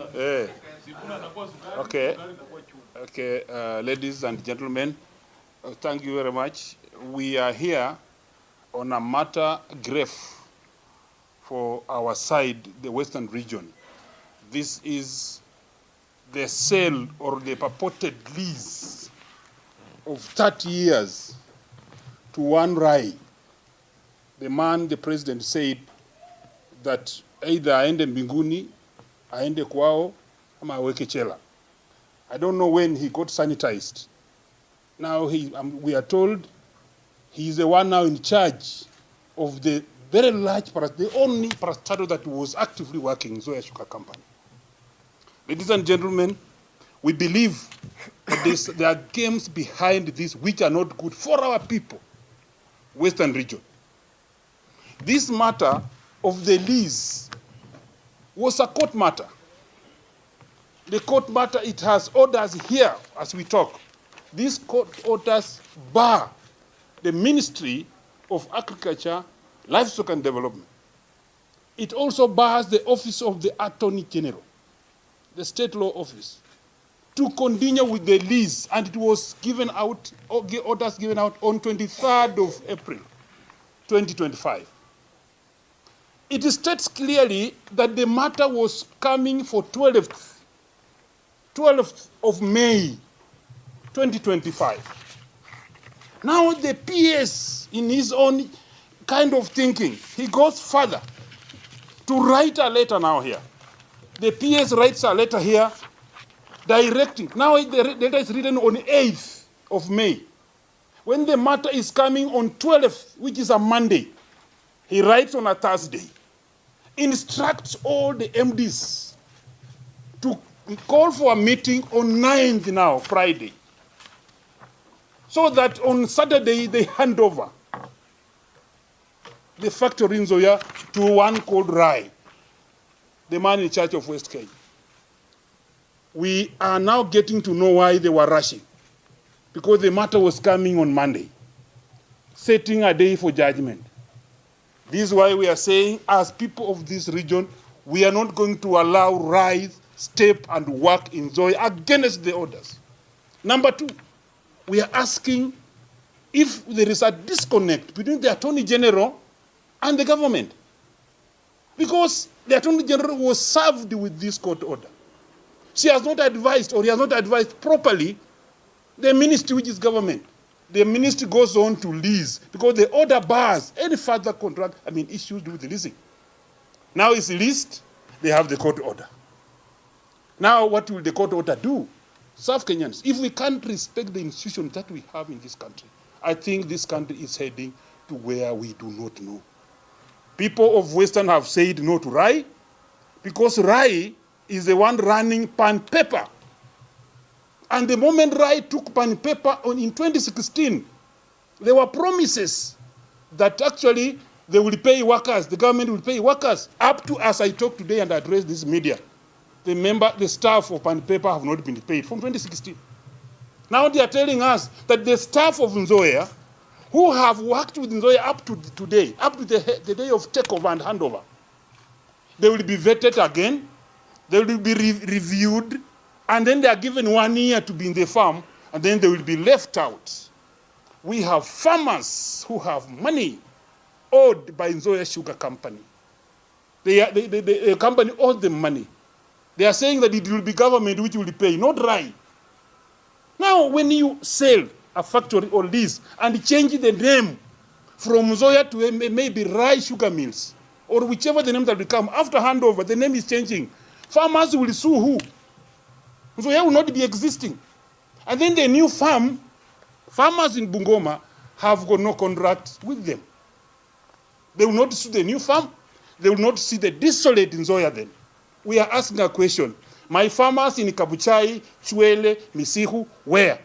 Eh, okay, okay, ladies and gentlemen, thank you very much. We are here on a matter grave for our side, the Western region. This is the sale or the purported lease of 30 years to one Rai. The man, the president said that either aende mbinguni, aende kwao, ama aweke chela. I don't know when he got sanitized. Now we are told he is the one now in charge of the very large, the only parastatal that was actively working in Nzoia Sugar Company. Ladies and gentlemen, we believe that there are games behind this which are not good for our people, Western region. This matter of the lease was a court matter. The court matter, it has orders here as we talk. These court orders bar the Ministry of Agriculture, Livestock and Development. It also bars the Office of the Attorney General, the state law office, to continue with the lease, and it was given out, orders given out on 23rd of April, 2025. It states clearly that the matter was coming for 12th of May, 2025. Now the PS, in his own kind of thinking, he goes further to write a letter now here. The PS writes a letter here directing. Now the letter is written on 8th of May. When the matter is coming on 12th, which is a Monday, he writes on a Thursday, instructs all the MDs to call for a meeting on 9th now, Friday, so that on Saturday they hand over the factory in Nzoia to one called Rai, the man in charge of West Kenya. We are now getting to know why they were rushing, because the matter was coming on Monday, setting a day for judgment. This is why we are saying, as people of this region, we are not going to allow Rai step and work in Nzoia against the orders. Number two, we are asking if there is a disconnect between the Attorney General and the government, because the Attorney General was served with this court order. She has not advised, or he has not advised properly, the ministry, which is government. The ministry goes on to lease because the order bars any further contract, issues with the leasing. Now it's leased, they have the court order. Now what will the court order do? Serve Kenyans. If we can't respect the institutions that we have in this country, I think this country is heading to where we do not know. People of Western have said no to Rai, because Rai is the one running Pan Paper. And the moment Rai took Pan Paper in 2016, there were promises that actually they will pay workers, the government will pay workers, up to, as I talk today and address this media, the staff of Pan Paper have not been paid from 2016. Now they are telling us that the staff of Nzoia, who have worked with Nzoia up to today, up to the day of takeover and handover, they will be vetted again, they will be reviewed, and then they are given 1 year to be in the farm, and then they will be left out. We have farmers who have money owed by Nzoia Sugar Company. The company owes them money. They are saying that it will be government which will pay, not Rai. Now, when you sell a factory or lease and change the name from Nzoia to maybe Rai Sugar Mills, or whichever the name that will come, after handover, the name is changing. Farmers will sue who? Nzoia will not be existing. And then the new farmers in Bungoma have got no contract with them. They will not sue the new farm. They will not see the desolate in Nzoia then. We are asking a question. My farmers in Kabuchai, Chwele, Misihu, where?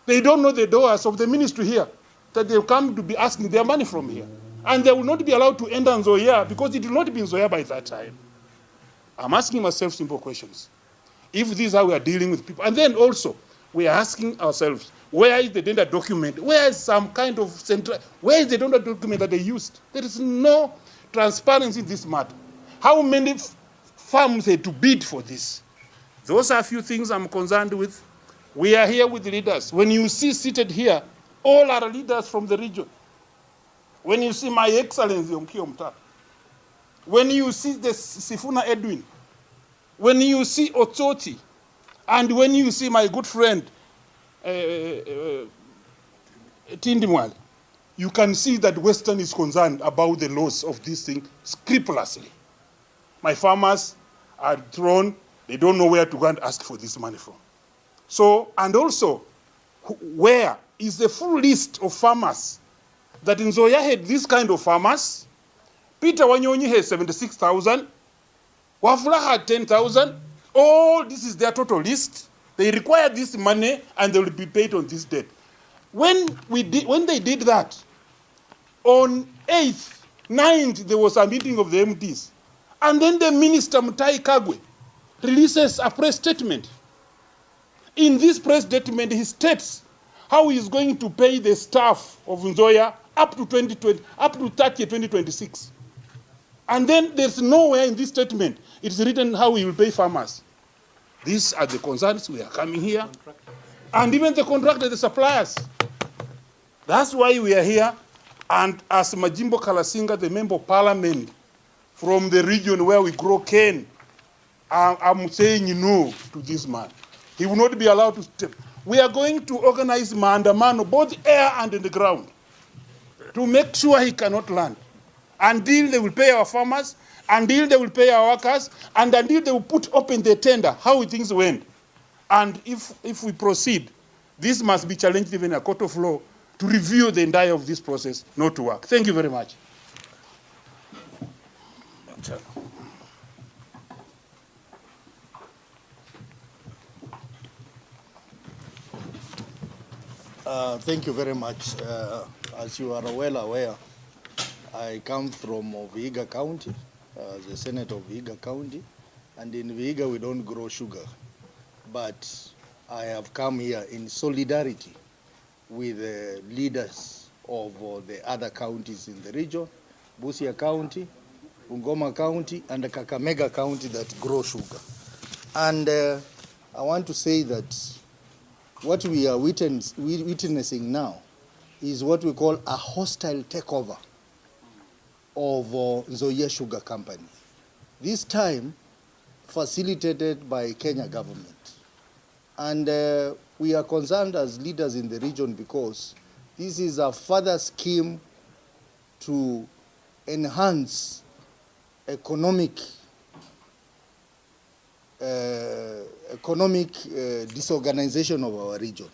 They don't know the doors of the ministry here, that they come to be asking their money from here. And they will not be allowed to enter Nzoia because it will not be Nzoia by that time. I'm asking myself simple questions. If this is how we are dealing with people, and then also we are asking ourselves, where is the tender document? Where is some kind of central, where is the tender document that they used? There is no transparency in this matter. How many farms had to bid for this. Those are a few things I'm concerned with. We are here with leaders. When you see seated here, all are leaders from the region. When you see my Excellency Onkyo Mtata, when you see the Sifuna Edwin, when you see Ototi, and when you see my good friend Tindimwali, you can see that Western is concerned about the loss of this thing scrupulously. My farmers are thrown, they don't know where to go and ask for this money from. So, and also, where is the full list of farmers that in Nzoia had this kind of farmers? Peter Wanyonyi has 76,000, Wafula had 10,000. All this is their total list. They require this money and they will be paid on this date. When they did that, on 8th, 9th, there was a meeting of the MDs. And then the minister, Mutahi Kagwe, releases a press statement. In this press statement, he states how he is going to pay the staff of Nzoia up to 2020, up to 2026. And then there's nowhere in this statement it's written how he will pay farmers. These are the concerns we are coming here. And even the contractors, the suppliers. That's why we are here. And as Majimbo Kalasinga, the member of parliament from the region where we grow cane, I'm saying no to this man. He will not be allowed to step. We are going to organize maandamano, both air and in the ground, to make sure he cannot land. Until they will pay our farmers, until they will pay our workers, and until they will put open the tender, how things went. And if we proceed, this must be challenged even in a court of law to review the entire of this process not to work. Thank you very much. Thank you very much. As you are well aware, I come from Vihiga County, the senator of Vihiga County, and in Vihiga we don't grow sugar. But I have come here in solidarity with the leaders of the other counties in the region, Busia County, Bungoma County, and the Kakamega County that grow sugar. And I want to say that what we are witnessing now is what we call a hostile takeover of Nzoia Sugar Company. This time facilitated by Kenya government. And we are concerned as leaders in the region because this is a further scheme to enhance economic disorganization of our region.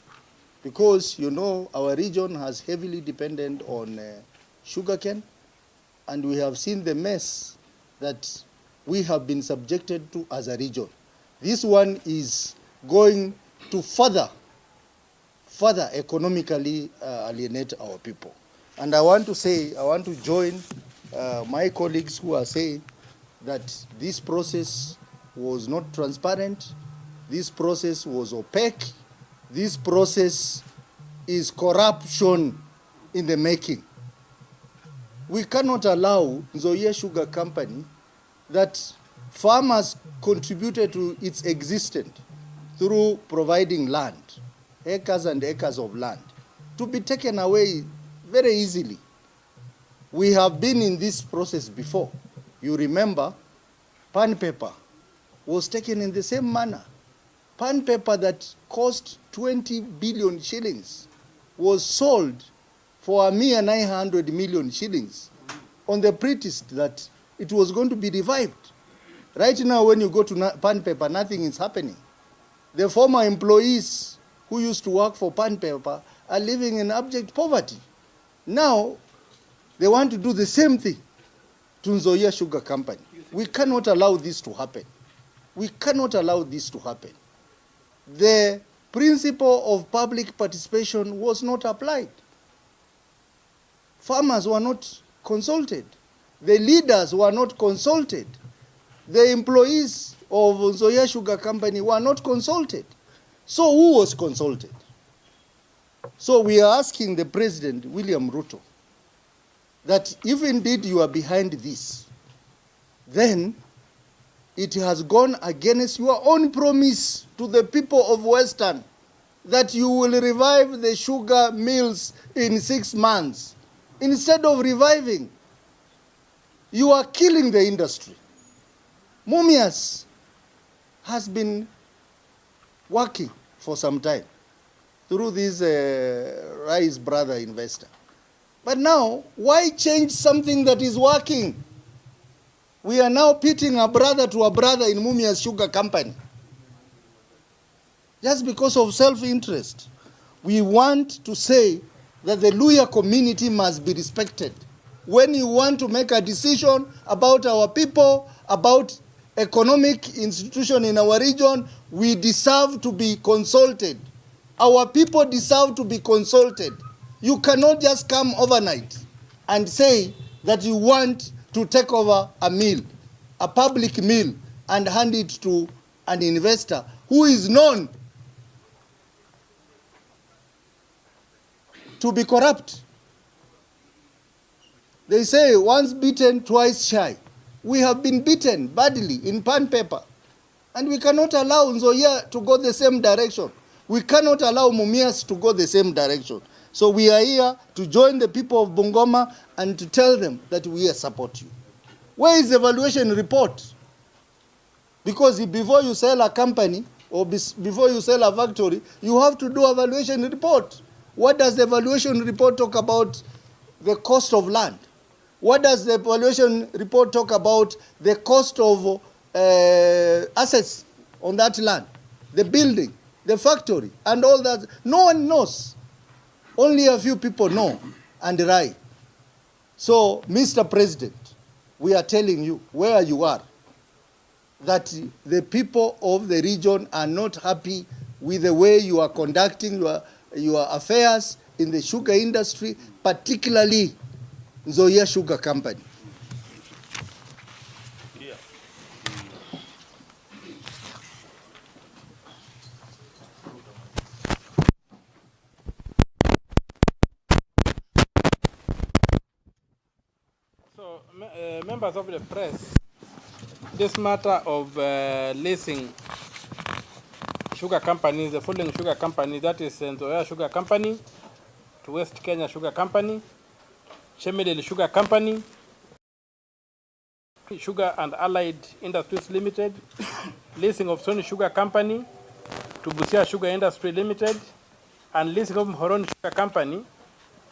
Because, you know, our region has heavily dependent on sugarcane, and we have seen the mess that we have been subjected to as a region. This one is going to further economically alienate our people. And I want to say, I want to join my colleagues who are saying that this process was not transparent, this process was opaque, this process is corruption in the making. We cannot allow Nzoia Sugar Company that farmers contributed to its existence through providing land, acres and acres of land, to be taken away very easily. We have been in this process before. You remember, pan paper was taken in the same manner. Pan paper that cost 20 billion shillings was sold for a mere 900 million shillings on the pretext that it was going to be revived. Right now, when you go to pan paper, nothing is happening. The former employees who used to work for pan paper are living in abject poverty. Now, they want to do the same thing to Nzoia Sugar Company. We cannot allow this to happen. We cannot allow this to happen. The principle of public participation was not applied. Farmers were not consulted. The leaders were not consulted. The employees of Nzoia Sugar Company were not consulted. So who was consulted? So we are asking the President, William Ruto, that if indeed you are behind this, then it has gone against your own promise to the people of Western that you will revive the sugar mills in 6 months. Instead of reviving, you are killing the industry. Mumias has been working for some time through this Rice brother investor. But now, why change something that is working? We are now pitting a brother to a brother in Mumias Sugar Company. Just because of self-interest. We want to say that the Luhya community must be respected. When you want to make a decision about our people, about economic institution in our region, we deserve to be consulted. Our people deserve to be consulted. You cannot just come overnight and say that you want to take over a mill, a public mill, and hand it to an investor who is known to be corrupt. They say once bitten, twice shy. We have been beaten badly in pan paper, and we cannot allow Nzoia to go the same direction. We cannot allow Mumias to go the same direction. So we are here to join the people of Bungoma and to tell them that we support you. Where is the evaluation report? Because before you sell a company or before you sell a factory, you have to do evaluation report. What does the evaluation report talk about? The cost of land. What does the evaluation report talk about? The cost of assets on that land, the building, the factory, and all that. No one knows. Only a few people know and right. So, Mr. President, we are telling you where you are, that the people of the region are not happy with the way you are conducting your affairs in the sugar industry, particularly Nzoia Sugar Company. Yeah. So, members of the press, this matter of leasing sugar companies, the following sugar company, that is Nzoia Sugar Company, to West Kenya Sugar Company, Chemelil Sugar Company, Sugar and Allied Industries Limited, leasing of Sony Sugar Company to Busia Sugar Industry Limited, and leasing of Horon Sugar Company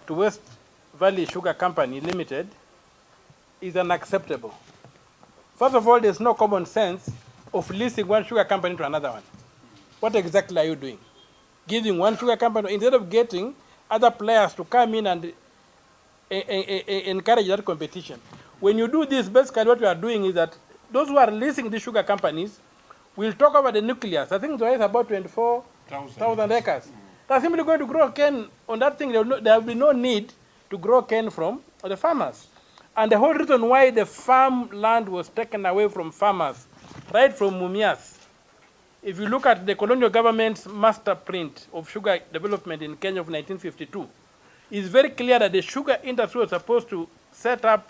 to West Valley Sugar Company Limited is unacceptable. First of all, there's no common sense of leasing one sugar company to another one. What exactly are you doing? Giving one sugar company, instead of getting other players to come in and encourage that competition. When you do this, basically what you are doing is that those who are leasing the sugar companies will talk about the nucleus. I think there is about 24,000 acres. They're simply going to grow cane on that thing. There will be no need to grow cane from the farmers. And the whole reason why the farm land was taken away from farmers, right from Mumias, if you look at the colonial government's master print of sugar development in Kenya of 1952, it's very clear that the sugar industry was supposed to set up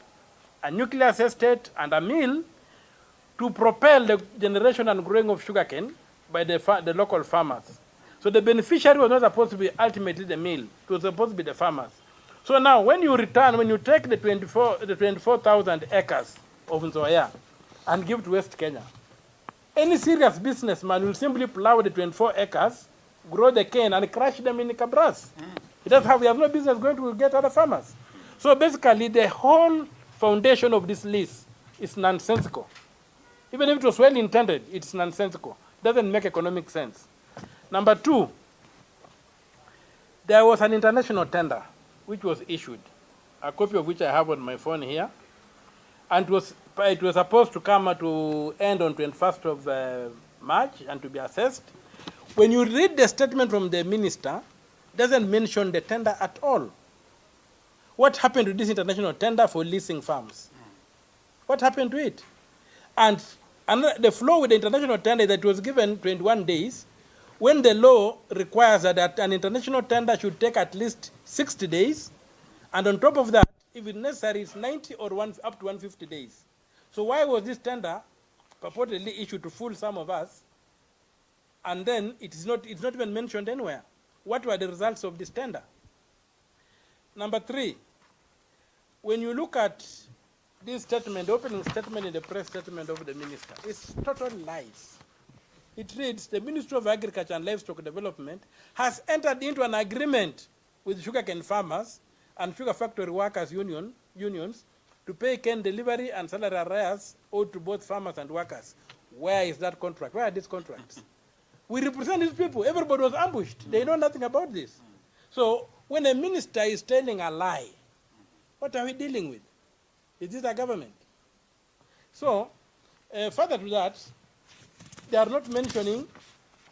a nucleus estate and a mill to propel the generation and growing of sugarcane by the local farmers. So the beneficiary was not supposed to be ultimately the mill, it was supposed to be the farmers. So now when you return, when you take the 24,000 acres of Nzoia and give to West Kenya, any serious businessman will simply plow the 24 acres, grow the cane, and crush them in Kabras. He has no business going to get other farmers. So basically, the whole foundation of this lease is nonsensical. Even if it was well intended, it's nonsensical. It doesn't make economic sense. Number two, there was an international tender which was issued, a copy of which I have on my phone here, and it was supposed to come to end on 21st of March and to be assessed. When you read the statement from the minister, it doesn't mention the tender at all. What happened to this international tender for leasing farms? What happened to it? And the flow with the international tender that was given 21 days, when the law requires that an international tender should take at least 60 days, and on top of that, if it's necessary, it's 90 or up to 150 days. So why was this tender purportedly issued to fool some of us, and then it's not even mentioned anywhere. What were the results of this tender? Number 3, when you look at this statement, the opening statement in the press statement of the minister, it's total lies. It reads, the Ministry of Agriculture and Livestock Development has entered into an agreement with sugarcane farmers and sugar factory workers unions to pay cane delivery and salary arrears owed to both farmers and workers. Where is that contract? Where are these contracts? We represent these people. Everybody was ambushed. They know nothing about this. So when a minister is telling a lie, what are we dealing with? Is this a government? So further to that, they are not mentioning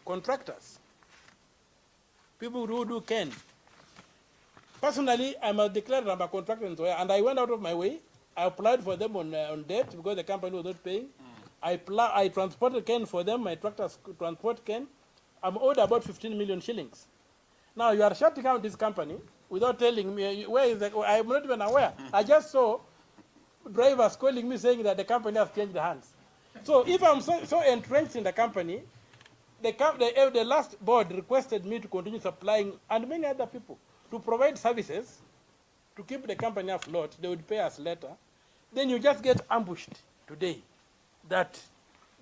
contractors, people who do cane. Personally, I'm a declared I'm a contractor in Nzoia, and I went out of my way. I applied for them on debt because the company was not paying. I transported cane for them. My tractors transport cane. I'm owed about 15 million shillings. Now you are shutting out this company without telling me where is the. I'm not even aware. I just saw drivers calling me saying that the company has changed hands. So if I'm so entrenched in the company, the last board requested me to continue supplying, and many other people, to provide services to keep the company afloat. They would pay us later. Then you just get ambushed today that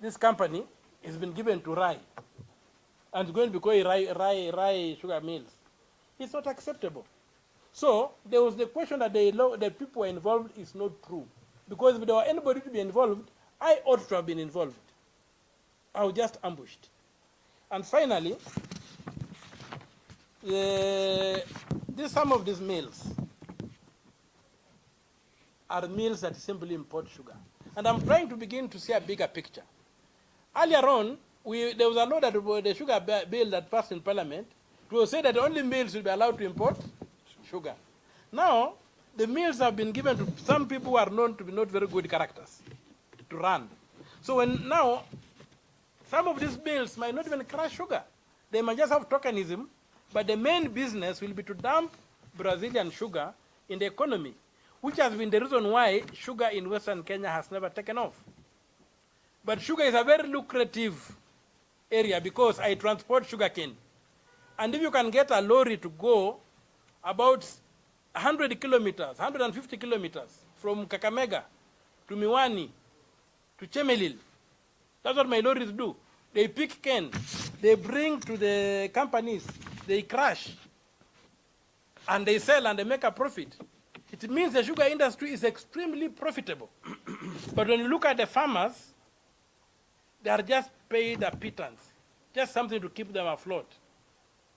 this company has been given to Rai and is going to be called Rai Sugar Mills. It's not acceptable. So there was the question that the people were involved is not true. Because if there were anybody to be involved, I ought to have been involved. I was just ambushed. And finally, some of these mills are mills that simply import sugar. And I'm trying to begin to see a bigger picture. Earlier on, there was a law that the sugar bill that passed in Parliament. It was said that only mills will be allowed to import sugar. Now, the mills have been given to some people who are known to be not very good characters to run. So when now, some of these mills might not even crush sugar. They might just have tokenism, but the main business will be to dump Brazilian sugar in the economy, which has been the reason why sugar in Western Kenya has never taken off. But sugar is a very lucrative area because I transport sugar cane. And if you can get a lorry to go about 100 kilometers, 150 kilometers from Kakamega to Miwani to Chemelil, that's what my lorries do. They pick cane, they bring to the companies, they crush, and they sell and they make a profit. It means the sugar industry is extremely profitable. But when you look at the farmers, they are just paid a pittance, just something to keep them afloat.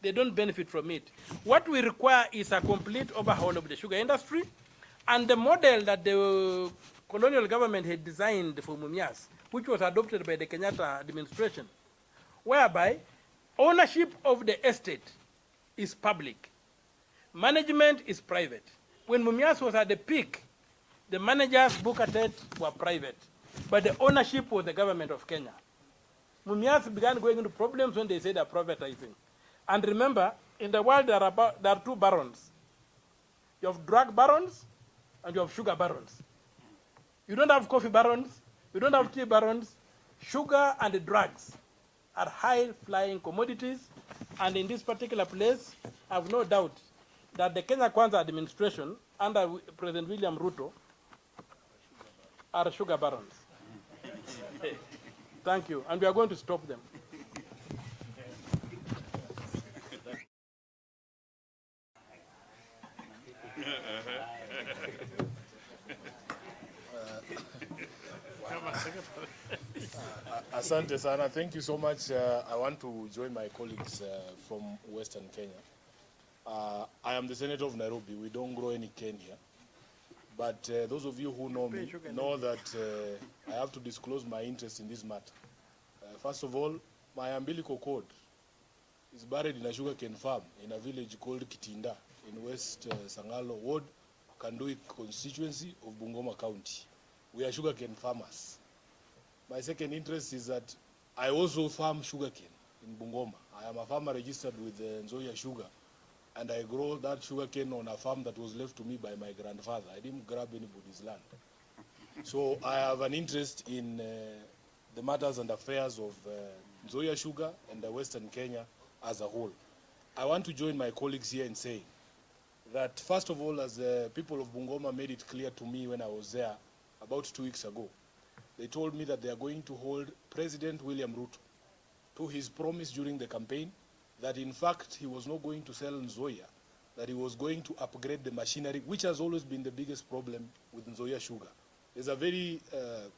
They don't benefit from it. What we require is a complete overhaul of the sugar industry, and the model that the colonial government had designed for Mumias, which was adopted by the Kenyatta administration, whereby ownership of the estate is public, management is private. When Mumias was at the peak, the managers, Bukatet, were private, but the ownership was the government of Kenya. Mumias began going into problems when they said they're privatizing. And remember, in the world there are two barons. You have drug barons and you have sugar barons. You don't have coffee barons, you don't have tea barons. Sugar and drugs are high-flying commodities, and in this particular place, I have no doubt that the Kenya Kwanza administration under President William Ruto are sugar barons. Thank you, and we are going to stop them. Asante sana. Thank you so much. I want to join my colleagues from Western Kenya. I am the senator of Nairobi. We don't grow any cane here. But those of you who know me know that I have to disclose my interest in this matter. First of all, my umbilical cord is buried in a sugarcane farm in a village called Kitinda in West Sangalo Ward, Kandui constituency of Bungoma County. We are sugarcane farmers. My second interest is that I also farm sugarcane in Bungoma. I am a farmer registered with Nzoia Sugar, and I grow that sugarcane on a farm that was left to me by my grandfather. I didn't grab anybody's land. So I have an interest in the matters and affairs of Nzoia Sugar and Western Kenya as a whole. I want to join my colleagues here in saying that, first of all, as the people of Bungoma made it clear to me when I was there about 2 weeks ago, they told me that they are going to hold President William Ruto to his promise during the campaign that in fact he was not going to sell Nzoia, that he was going to upgrade the machinery, which has always been the biggest problem with Nzoia Sugar. There's a very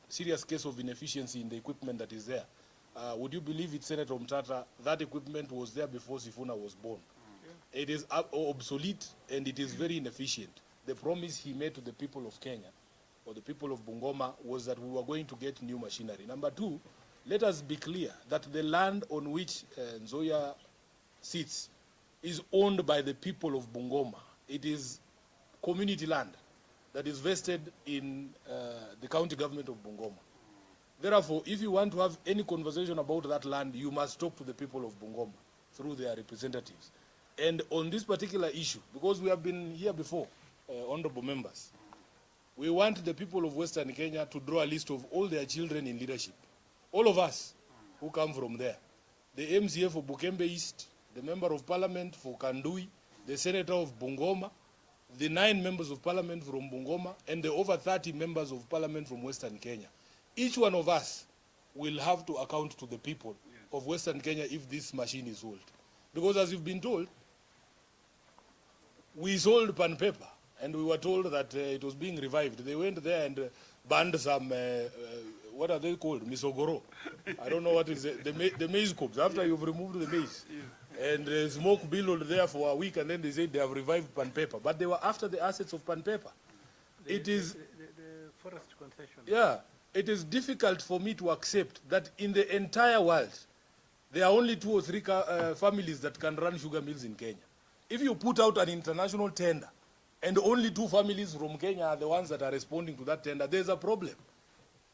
serious case of inefficiency in the equipment that is there. Would you believe it, Senator Mtata, that equipment was there before Sifuna was born? It is obsolete and it is very inefficient. The promise he made to the people of Kenya or the people of Bungoma was that we were going to get new machinery. Number two, let us be clear that the land on which Nzoia sits is owned by the people of Bungoma. It is community land that is vested in the county government of Bungoma. Therefore, if you want to have any conversation about that land, you must talk to the people of Bungoma through their representatives. And on this particular issue, because we have been here before, honorable members, we want the people of Western Kenya to draw a list of all their children in leadership. All of us who come from there. The MCA for Bukembe East, the Member of Parliament for Kandui, the Senator of Bungoma, the 9 members of Parliament from Bungoma, and the over 30 members of Parliament from Western Kenya. Each one of us will have to account to the people of Western Kenya if this machine is sold. Because as you've been told, we sold Pan Paper, and we were told that it was being revived. They went there and banned some, what are they called? Misogoro. I don't know what is it. The maize cobs, after you've removed the maize. And smoke billowed there for a week, and then they said they have revived Pan Paper. But they were after the assets of Pan Paper. The forest concession. Yeah, it is difficult for me to accept that in the entire world, there are only 2 or 3 families that can run sugar mills in Kenya. If you put out an international tender, and only 2 families from Kenya are the ones that are responding to that tender, there's a problem.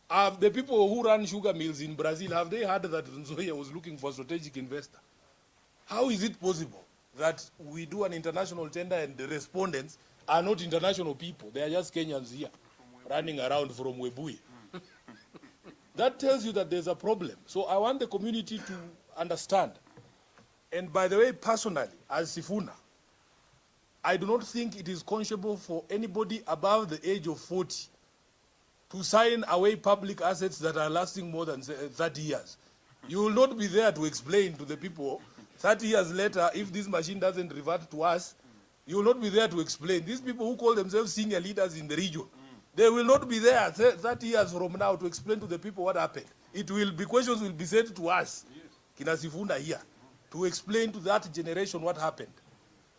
The people who run sugar mills in Brazil, have they heard that Nzoia was looking for a strategic investor? How is it possible that we do an international tender and the respondents are not international people? They are just Kenyans here, running around from Webuye. That tells you that there's a problem. So I want the community to understand. And by the way, personally, as Sifuna, I do not think it is conscionable for anybody above the age of 40 to sign away public assets that are lasting more than 30 years. You will not be there to explain to the people 30 years later, if this machine doesn't revert to us, you will not be there to explain. These people who call themselves senior leaders in the region, they will not be there 30 years from now to explain to the people what happened. Questions will be sent to us, Kina Sifuna here, to explain to that generation what happened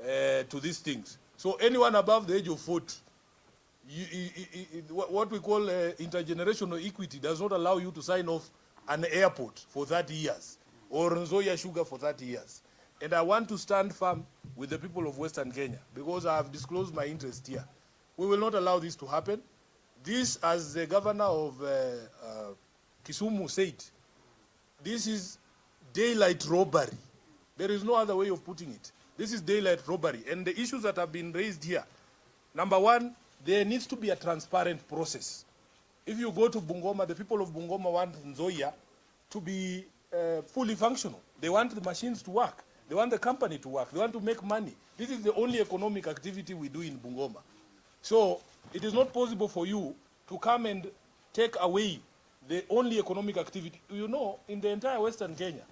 to these things. So anyone above the age of 40, what we call intergenerational equity does not allow you to sign off an airport for 30 years or Nzoia Sugar for 30 years. And I want to stand firm with the people of Western Kenya because I have disclosed my interest here. We will not allow this to happen. This, as the governor of Kisumu said, this is daylight robbery. There is no other way of putting it. This is daylight robbery. And the issues that have been raised here, number one, there needs to be a transparent process. If you go to Bungoma, the people of Bungoma want Nzoia to be fully functional. They want the machines to work. They want the company to work. They want to make money. This is the only economic activity we do in Bungoma. So it is not possible for you to come and take away the only economic activity. You know, in the entire Western Kenya,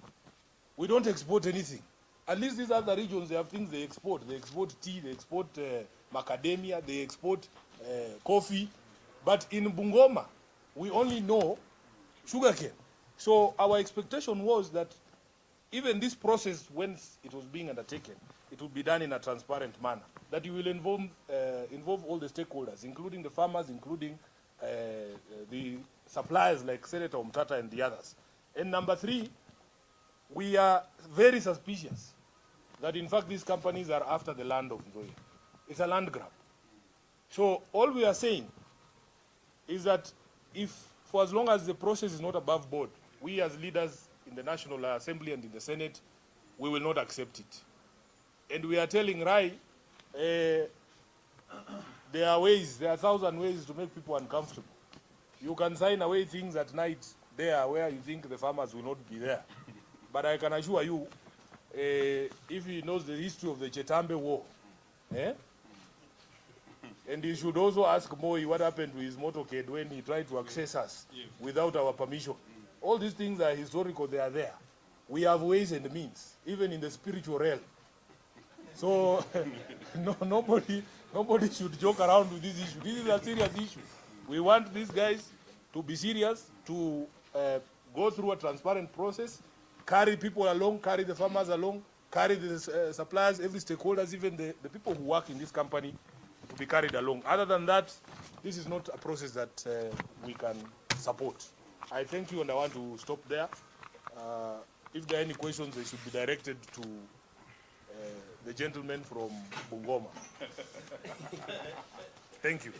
we don't export anything. At least these other regions, they have things they export. They export tea, they export macadamia, they export coffee. But in Bungoma, we only know sugarcane. So our expectation was that even this process, when it was being undertaken, it will be done in a transparent manner. That you will involve all the stakeholders, including the farmers, including the suppliers like Senator Mtata and the others. And number three, we are very suspicious that in fact these companies are after the land of Nzoia. It's a land grab. So all we are saying is that if, for as long as the process is not above board, we as leaders in the National Assembly and in the Senate, we will not accept it. And we are telling Rai, there are 1,000 ways to make people uncomfortable. You can sign away things at night, there where you think the farmers will not be there. But I can assure you, if he knows the history of the Chetambe War, and he should also ask Moi what happened to his motorcade when he tried to access us without our permission. All these things are historical, they are there. We have ways and means, even in the spiritual realm. So nobody should joke around with this issue. This is a serious issue. We want these guys to be serious, to go through a transparent process, carry people along, carry the farmers along, carry the suppliers, every stakeholders, even the people who work in this company, to be carried along. Other than that, this is not a process that we can support. I thank you, and I want to stop there. If there are any questions, they should be directed to the gentleman from Bungoma. Thank you.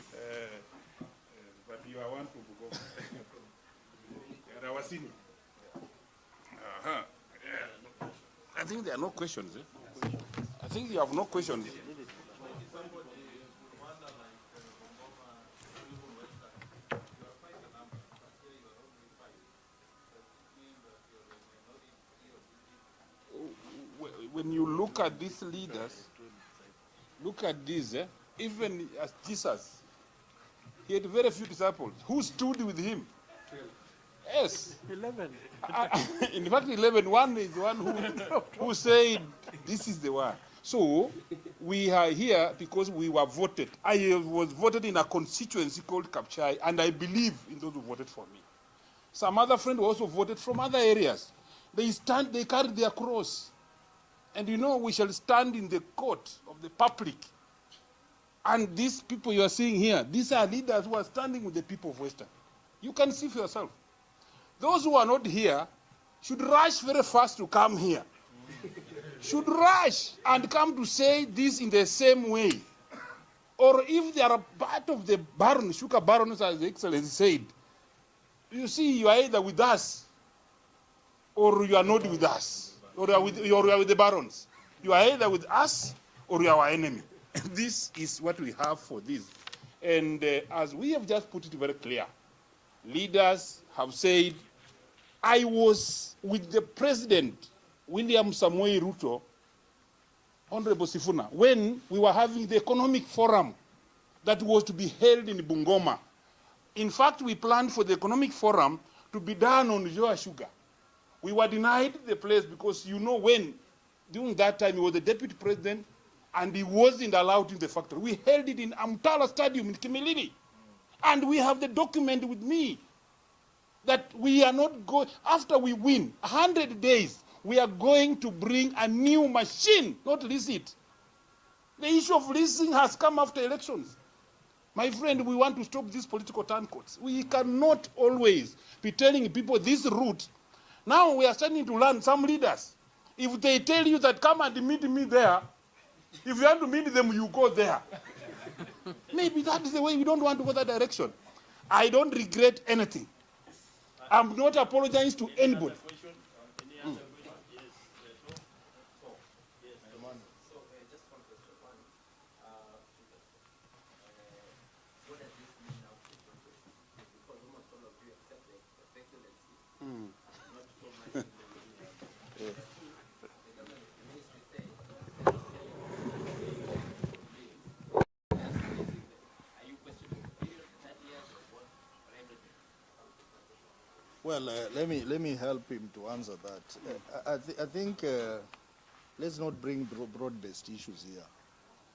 But you are one from Bungoma. You are our senior. I think there are no questions. I think you have no questions. When you look at these leaders, look at this, even as Jesus, he had very few disciples. Who stood with him? Yes. 11. In fact, 11, one is the one who said, this is the one. So, we are here because we were voted. I was voted in a constituency called Kapchai, and I believe in those who voted for me. Some other friends also voted from other areas. They carried their cross. And you know, we shall stand in the court of the public. And these people you are seeing here, these are leaders who are standing with the people of Western. You can see for yourself. Those who are not here should rush very fast to come here. Should rush and come to say this in the same way. Or if they are part of the baron, sugar barons, as the Excellency said, you see, you are either with us or you are not with us. Or you are with the barons. You are either with us or you are our enemy. This is what we have for this. And as we have just put it very clear, leaders have said, I was with the President, William Samoei Ruto, Honorable Sifuna, when we were having the economic forum that was to be held in Bungoma. In fact, we planned for the economic forum to be done on Joa Sugar. We were denied the place because you know when, during that time, he was the deputy president and he wasn't allowed in the factory. We held it in Amtala Stadium in Kimilili. And we have the document with me that we are not going, after we win, 100 days, we are going to bring a new machine, not lease it. The issue of leasing has come after elections. My friend, we want to stop these political turncoats. We cannot always be telling people this route. Now we are starting to learn some leaders. If they tell you that come and meet me there, if you want to meet them, you go there. Maybe that is the way we don't want to go that direction. I don't regret anything. I'm not apologizing to anybody. Well, let me help him to answer that. I think let's not bring broad-based issues here.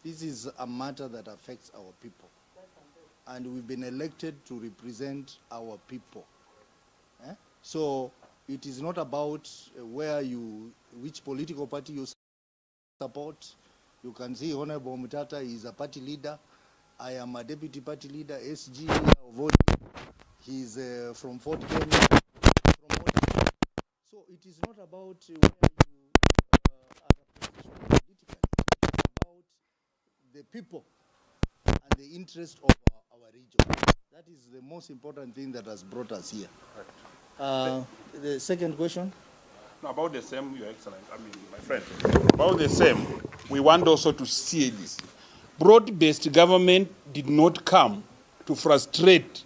This is a matter that affects our people, and we've been elected to represent our people. So it is not about which political party you support. You can see Honorable Mutata is a party leader. I am a deputy party leader, SG of ODM. He's from Fort Kenya. So it is not about where you are positioned politically. It's about the people and the interest of our region. That is the most important thing that has brought us here. Right. The second question? No, about the same, Your Excellency, my friend. About the same, we want also to see this. Broad-based government did not come to frustrate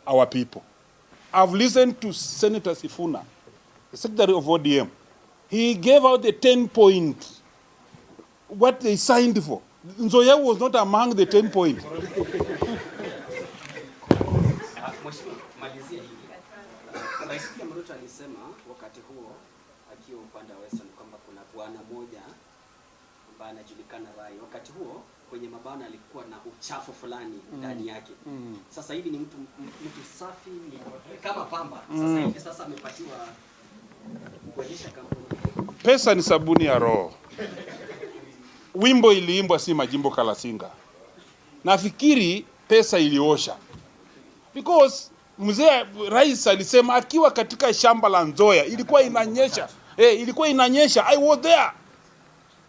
our people. I've listened to Senator Sifuna, the secretary of ODM. He gave out the 10 points, what they signed for. Nzoia was not among the 10 points. Rais Ruto alisema wakati huo akiwa upande wa Western kwamba kuna bwana moja ambaye anajulikana Rai. Wakati huo kwenye mabana alikuwa na uchafu fulani ndani yake. Sasa hivi ni mtu safi, ni kama pamba. Sasa hivi amepatiwa kuendesha kampuni. Pesa ni sabuni ya roho. Wimbo iliimbwa si Majimbo Kalasinga. Nafikiri pesa iliosha. Because mzee rais alisema akiwa katika shamba la Nzoia ilikuwa inanyesha. Ilikuwa inanyesha. I was there.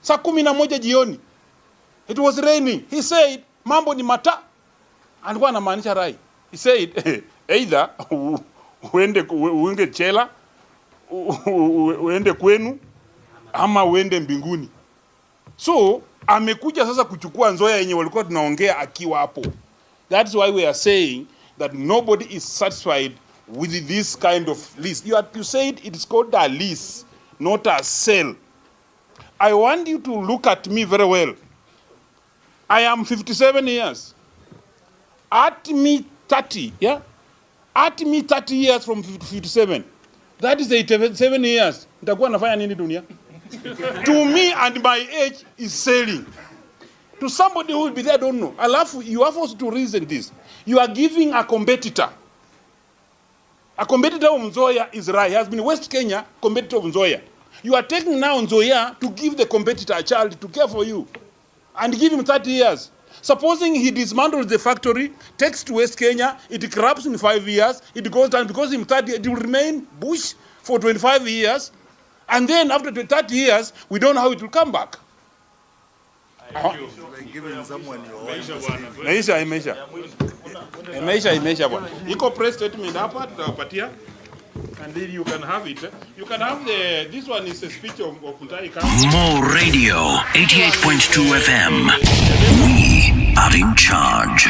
Saa 11 jioni. It was raining. He said mambo ni mata. Alikuwa anamaanisha Rai. He said either uende chela, uende kwenu ama uende mbinguni. So amekuja sasa kuchukua Nzoia yenye walikuwa tunaongea akiwa hapo. That's why we are saying that nobody is satisfied with this kind of lease. You said it is called a lease, not a sale. I want you to look at me very well. I am 57 years. At me 30, yeah? At me 30 years from 57. That is 87 years. Nitakuwa nafanya nini dunia? To me and my age is selling. To somebody who will be there, I don't know. You have also to reason this. You are giving a competitor. A competitor of Nzoia is Rai. He has been West Kenya competitor of Nzoia. You are taking now Nzoia to give the competitor a child to care for you and give him 30 years. Supposing he dismantles the factory, takes to West Kenya, it corrupts in 5 years, it goes down because in 30 it will remain bush for 25 years. And then after 30 years, we don't know how it will come back. Imeisha bwana. Iko press statement hapa tutawapatia. And then you can have it. You can have this one is a speech of Mutahi Kagwe. More Radio 88.2 FM. We are in charge.